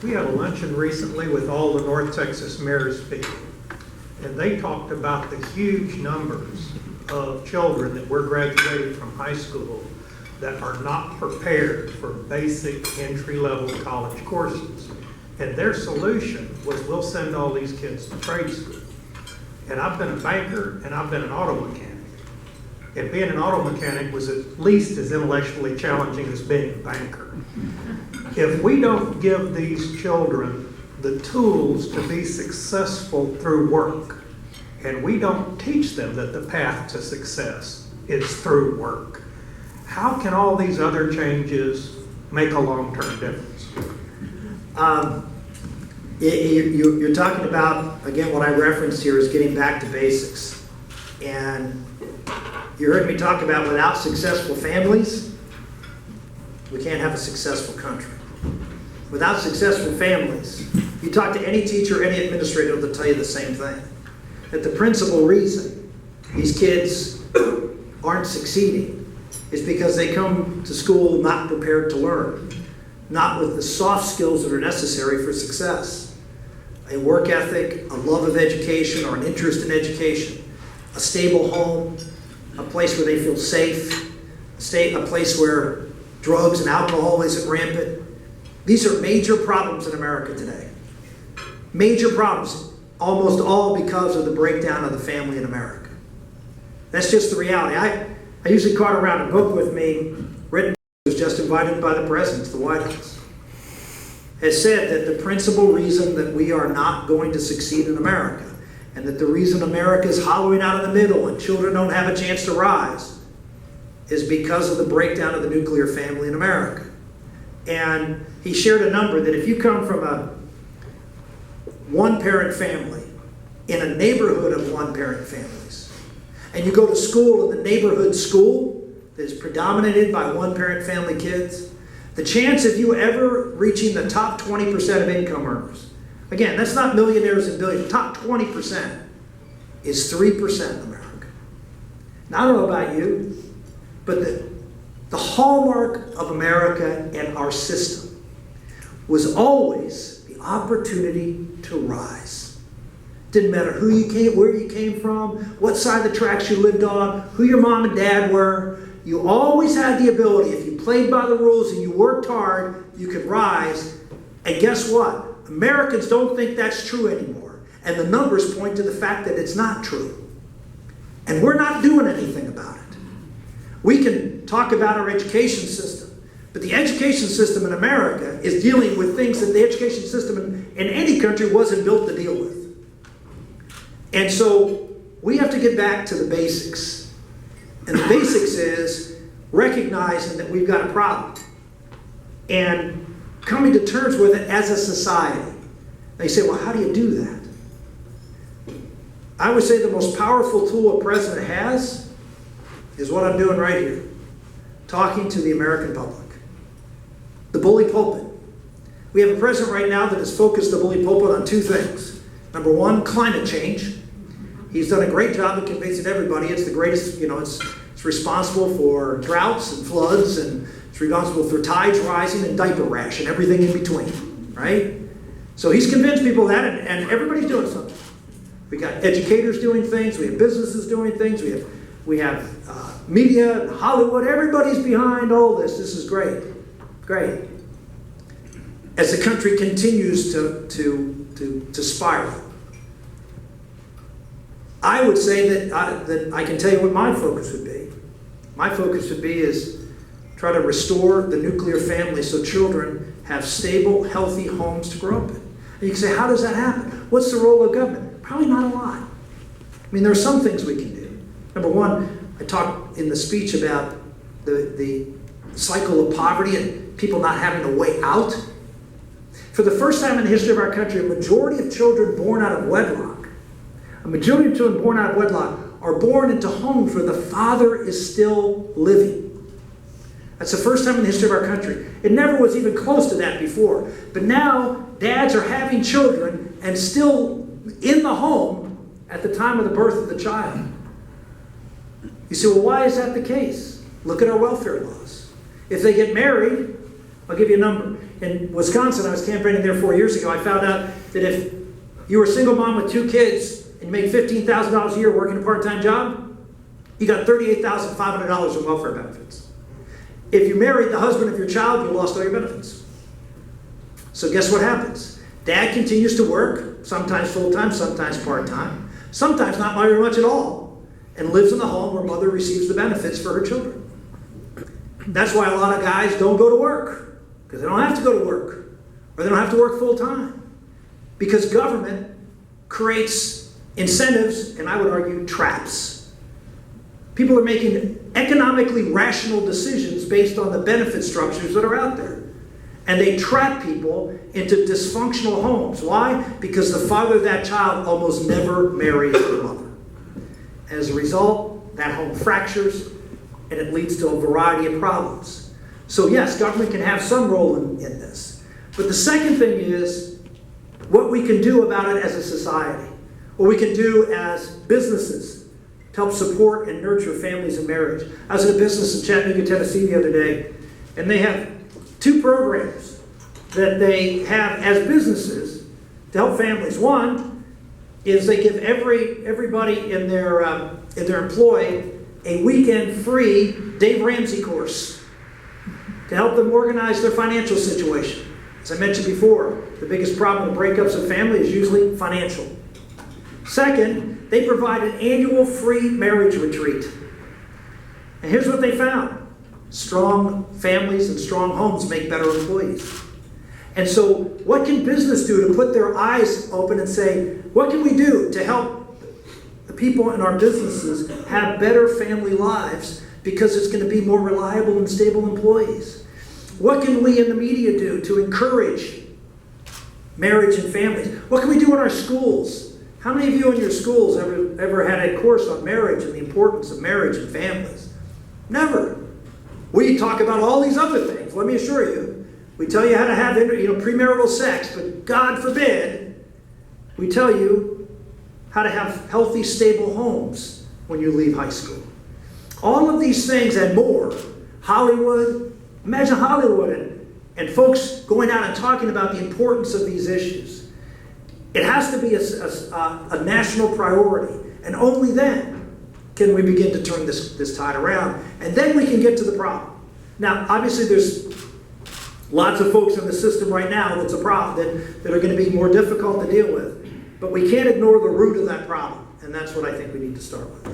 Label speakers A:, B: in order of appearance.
A: We had a luncheon recently with all the North Texas mayors speaking, and they talked about the huge numbers of children that were graduating from high school that are not prepared for basic entry-level college courses. And their solution was, we'll send all these kids to trade school. And I've been a banker and I've been an auto mechanic. And being an auto mechanic was at least as intellectually challenging as being a banker. If we don't give these children the tools to be successful through work, and we don't teach them that the path to success is through work, how can all these other changes make a long-term difference?
B: You're talking about, again, what I referenced here is getting back to basics. And you heard me talk about without successful families, we can't have a successful country. Without successful families, you talk to any teacher, any administrator, they'll tell you the same thing. That the principal reason these kids aren't succeeding is because they come to school not prepared to learn, not with the soft skills that are necessary for success. A work ethic, a love of education, or an interest in education, a stable home, a place where they feel safe, a place where drugs and alcohol isn't rampant. These are major problems in America today. Major problems, almost all because of the breakdown of the family in America. That's just the reality. I usually cart around a book with me, written, was just invited by the president to the White House, has said that the principal reason that we are not going to succeed in America, and that the reason America is hollowing out in the middle and children don't have a chance to rise, is because of the breakdown of the nuclear family in America. And he shared a number that if you come from a one-parent family in a neighborhood of one-parent families, and you go to school in the neighborhood school that is predominated by one-parent family kids, the chance of you ever reaching the top 20% of income earners, again, that's not millionaires and billionaires, top 20% is 3% in America. Now, I don't know about you, but the hallmark of America and our system was always the opportunity to rise. Didn't matter who you came, where you came from, what side of the tracks you lived on, who your mom and dad were. You always had the ability, if you played by the rules and you worked hard, you could rise. And guess what? Americans don't think that's true anymore. And the numbers point to the fact that it's not true. And we're not doing anything about it. We can talk about our education system, but the education system in America is dealing with things that the education system in any country wasn't built to deal with. And so we have to get back to the basics. And the basics is recognizing that we've got a problem and coming to terms with it as a society. They say, well, how do you do that? I would say the most powerful tool a president has is what I'm doing right here, talking to the American public. The bully pulpit. We have a president right now that has focused the bully pulpit on two things. Number one, climate change. He's done a great job of convincing everybody it's the greatest, it's responsible for droughts and floods, and it's responsible for tides rising and diaper rash and everything in between, right? So he's convinced people of that, and everybody's doing something. We got educators doing things, we have businesses doing things, we have media and Hollywood, everybody's behind all this. This is great, great. As the country continues to spiral, I would say that I can tell you what my focus would be. My focus would be is try to restore the nuclear family so children have stable, healthy homes to grow up in. And you can say, how does that happen? What's the role of government? Probably not a lot. I mean, there are some things we can do. Number one, I talked in the speech about the cycle of poverty and people not having a way out. For the first time in the history of our country, a majority of children born out of wedlock, are born into homes where the father is still living. That's the first time in the history of our country. It never was even close to that before. But now, dads are having children and still in the home at the time of the birth of the child. You say, well, why is that the case? Look at our welfare laws. If they get married, I'll give you a number. in Wisconsin, I was campaigning there 4 years ago, I found out that if you were a single mom with 2 kids and you make $15,000 a year working a part-time job, you got $38,500 in welfare benefits. If you married the husband of your child, you lost all your benefits. So guess what happens? Dad continues to work, sometimes full-time, sometimes part-time, sometimes not very much at all, and lives in the home where mother receives the benefits for her children. That's why a lot of guys don't go to work, because they don't have to go to work, or they don't have to work full-time, because government creates incentives, and I would argue traps. People are making economically rational decisions based on the benefit structures that are out there. And they trap people into dysfunctional homes. Why? Because the father of that child almost never marries the mother. As a result, that home fractures, and it leads to a variety of problems. So yes, government can have some role in this. But the second thing is what we can do about it as a society. What we can do as businesses to help support and nurture families and marriage. I was in a business in Chattanooga, Tennessee the other day, and they have 2 programs that they have as businesses to help families. One is they give everybody in their employ a weekend free Dave Ramsey course to help them organize their financial situation. As I mentioned before, the biggest problem in breakups of family is usually financial. Second, they provide an annual free marriage retreat. And here's what they found. Strong families and strong homes make better employees. And so what can business do to put their eyes open and say, what can we do to help the people in our businesses have better family lives because it's going to be more reliable and stable employees? What can we in the media do to encourage marriage and families? What can we do in our schools? How many of you in your schools ever had a course on marriage and the importance of marriage and families? Never. We talk about all these other things, let me assure you. We tell you how to have premarital sex, but God forbid, we tell you how to have healthy, stable homes when you leave high school. All of these things and more. Hollywood, imagine Hollywood and folks going out and talking about the importance of these issues. It has to be a national priority, and only then can we begin to turn this tide around, and then we can get to the problem. Now, obviously, there's lots of folks in the system right now that's a problem that are going to be more difficult to deal with, but we can't ignore the root of that problem, and that's what I think we need to start with.